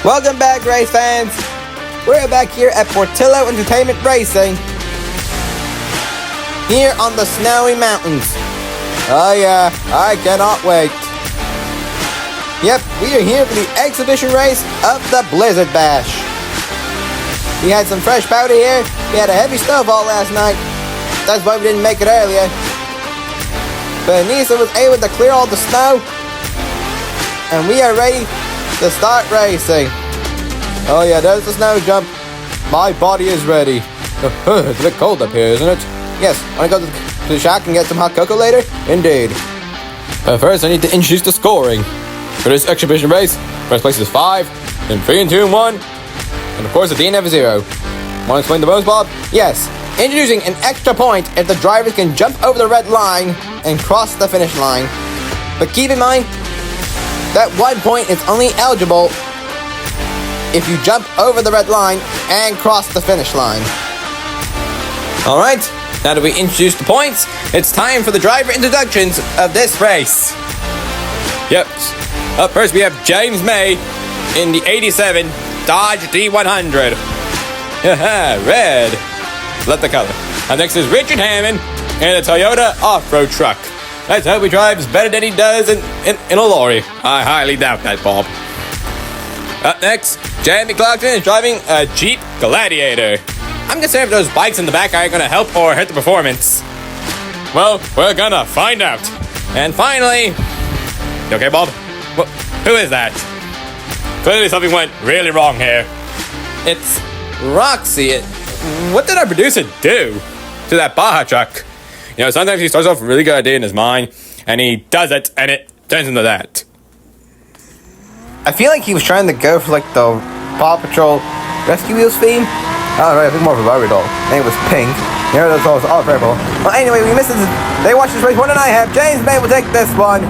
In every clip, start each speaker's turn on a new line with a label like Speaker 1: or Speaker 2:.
Speaker 1: Welcome back, race fans. We're back here at Portillo Entertainment Racing, here on the snowy mountains. Oh yeah, I cannot wait. Yep, we are here for the exhibition race of the Blizzard Bash. We had some fresh powder here. We had a heavy snowfall last night. That's why we didn't make it earlier. But Anissa was able to clear all the snow, and we are ready to start racing. Oh yeah, there's the snow jump. My body is ready. It's a bit cold up here, isn't it? Yes, wanna go to the shack and get some hot cocoa later? Indeed. But first I need to introduce the scoring. For this exhibition race, first place is 5, then 3 and 2 and 1, and of course the DNF is 0. Wanna explain the bonus, Bob? Yes. Introducing an extra point if the drivers can jump over the red line and cross the finish line. But keep in mind, that 1 point is only eligible if you jump over the red line and cross the finish line. Alright, now that we introduced the points, it's time for the driver introductions of this race. Yep, up first we have James May in the 87 Dodge D100. Haha, red. Love the color. And next is Richard Hammond in a Toyota off-road truck. Let's hope he drives better than he does in a lorry. I highly doubt that, Bob. Up next, Jamie Clarkson is driving a Jeep Gladiator. I'm concerned if those bikes in the back are going to help or hurt the performance. Well, we're gonna find out. And finally, you okay, Bob? Who is that? Clearly something went really wrong here. It's Roxy. What did our producer do to that Baja truck? You know, sometimes he starts off with a really good idea in his mind, and he does it, and it turns into that. I feel like he was trying to go for, like, the Paw Patrol Rescue Wheels theme. Oh, right, I think more of a Barbie doll. And it was pink. You know, that's all purple. Well, anyway, we missed this. They watched this race more than I have. James May will take this one.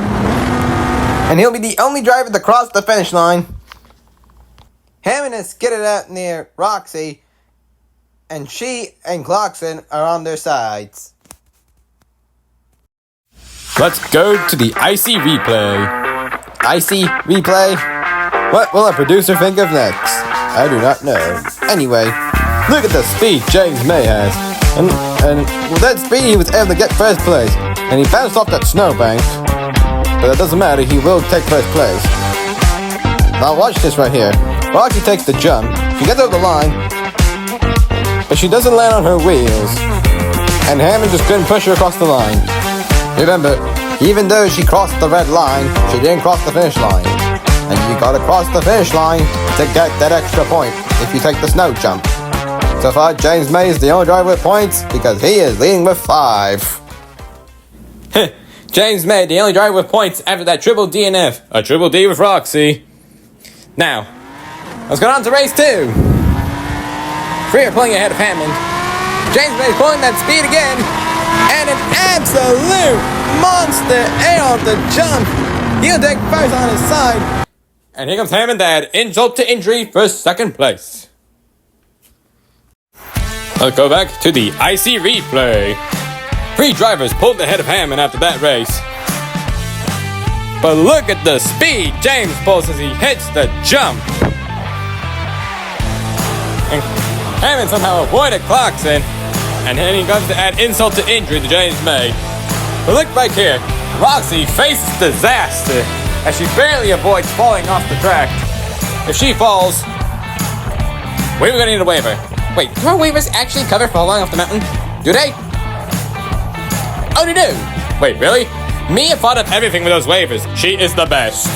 Speaker 1: And he'll be the only driver to cross the finish line. Hammond has skidded out near Roxy, and she and Clarkson are on their sides. Let's go to the icy replay. Icy replay? What will our producer think of next? I do not know. Anyway, look at the speed James May has. And with that speed, he was able to get first place. And he bounced off that snowbank. But that doesn't matter, he will take first place. Now watch this right here. Roxy takes the jump. She gets over the line, but she doesn't land on her wheels. And Hammond just couldn't push her across the line. Remember, even though she crossed the red line, she didn't cross the finish line. And you gotta cross the finish line to get that extra point if you take the snow jump. So far, James May is the only driver with points because he is leading with 5. James May, the only driver with points after that triple DNF. A triple D with Roxy. Now, let's go on to race 2. 3 are pulling ahead of Hammond. James May is pulling that speed again. And an absolute monster on the jump. He'll take first on his side. And here comes Hammond to add insult to injury for second place. Let's go back to the icy replay. 3 drivers pulled ahead of Hammond after that race. But look at the speed James pulls as he hits the jump. And Hammond somehow avoided Clarkson. And then he comes to add insult to injury to James May. But look right here. Roxy faces disaster as she barely avoids falling off the track. If she falls, we're gonna need a waiver. Wait, do our waivers actually cover falling off the mountain? Do they? Oh, they do. Wait, really? Mia thought of everything with those waivers. She is the best.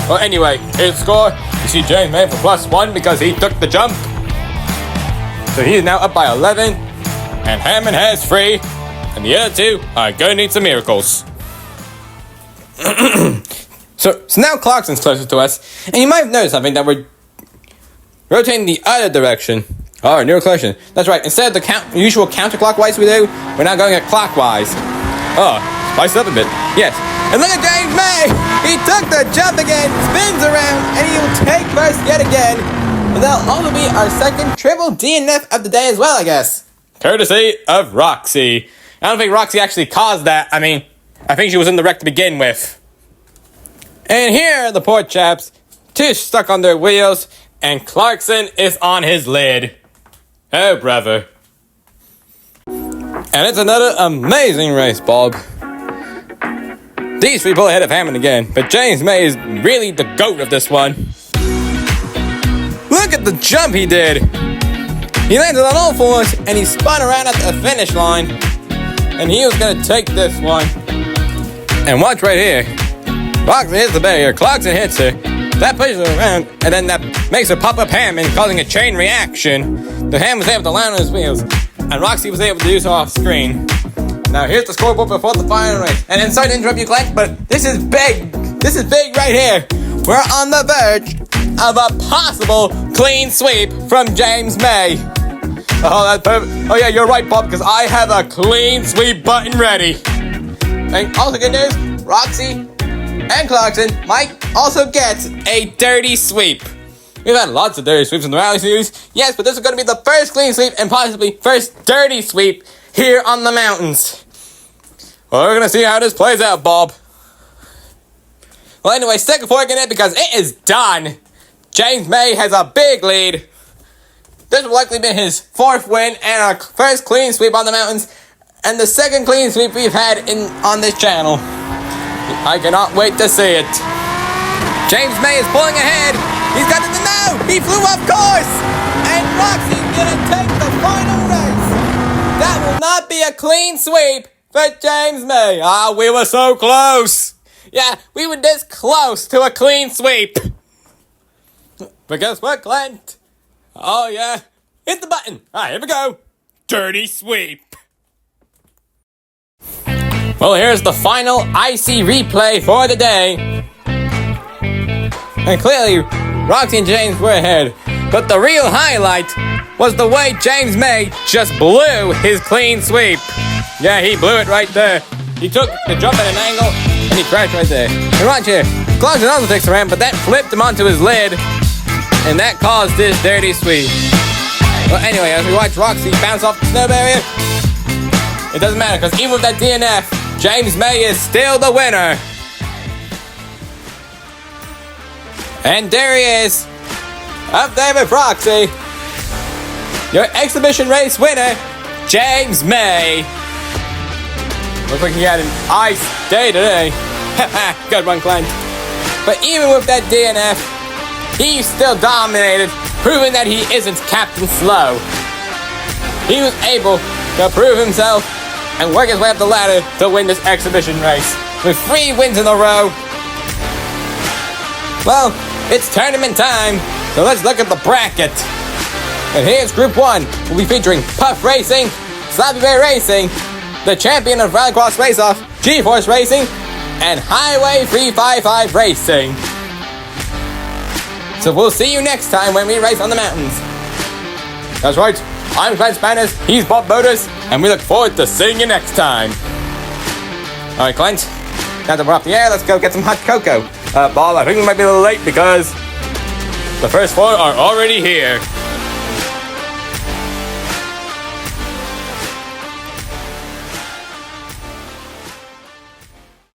Speaker 1: Well, anyway, here's the score. You see James May for +1 because he took the jump. So he is now up by 11. And Hammond has 3. And the other 2 are gonna need some miracles. So now Clarkson's closer to us. And you might have noticed something, that we're rotating the other direction. Oh, new collision. That's right. Instead of the usual counterclockwise we do, we're now going at clockwise. Oh, spice it up a bit. Yes. And look at James May! He took the jump again, spins around, and he will take first yet again. And that'll also be our second triple DNF of the day as well, I guess. Courtesy of Roxy. I don't think Roxy actually caused that. I mean, I think she was in the wreck to begin with. And here are the poor chaps
Speaker 2: two stuck on their wheels, and Clarkson is on his lid. Oh, brother. And it's another amazing race, Bob. These people ahead of Hammond again, but James May is really the GOAT of this one. Look at the jump he did. He landed on all fours, and he spun around at the finish line. And he was going to take this one. And watch right here. Clarkson hits the barrier, Clarkson hits her. That pushes her around, and then that makes her pop up Hammond, causing a chain reaction. The Hammond was able to land on his wheels, and Roxy was able to do so off screen. Now here's the scoreboard before the final race. And then sorry to interrupt you, Clint, but this is big. This is big right here. We're on the verge of a possible clean sweep from James May. Oh, that's perfect. Oh yeah, you're right, Bob, because I have a clean sweep button ready. And also good news, Roxy and Clarkson might also get a dirty sweep. We've had lots of dirty sweeps in the rally series, yes, but this is going to be the first clean sweep and possibly first dirty sweep here on the mountains. Well, we're going to see how this plays out, Bob. Well, anyway, stick a fork in it because it is done. James May has a big lead. This will likely be his fourth win and our first clean sweep on the mountains and the second clean sweep we've had on this channel. I cannot wait to see it. James May is pulling ahead. He's got it to know. He flew off course. And Roxy's going to take the final race. That will not be a clean sweep for James May. Ah, we were so close. Yeah, we were this close to a clean sweep. But guess what, Clint? Oh, yeah. Hit the button. All right, here we go. Dirty sweep. Well, here's the final icy replay for the day. And clearly, Roxy and James were ahead. But the real highlight was the way James May just blew his clean sweep. Yeah, he blew it right there. He took the jump at an angle, and he crashed right there. And watch here. Clarkson also takes a ramp, but that flipped him onto his lid. And that caused this dirty sweep. Well, anyway, as we watch Roxy bounce off the snow barrier, it doesn't matter, because even with that DNF, James May is still the winner. And there he is. Up there with Roxy. Your exhibition race winner, James May. Looks like he had an ice day today. Good one, Clint. But even with that DNF, he still dominated, proving that he isn't Captain Slow. He was able to prove himself and work his way up the ladder to win this exhibition race. With 3 wins in a row. Well, it's tournament time, so let's look at the bracket. And here's Group 1. We'll be featuring Puff Racing, Slappy Bear Racing, the champion of Rallycross Race-Off, G-Force Racing, and Highway 355 Racing. So we'll see you next time when we race on the mountains. That's right. I'm Clint Spanners, he's Bob Bodas, and we look forward to seeing you next time. Alright, Clint, now that we're off the air, let's go get some hot cocoa. Bob, I think we might be a little late because the first 4 are already here.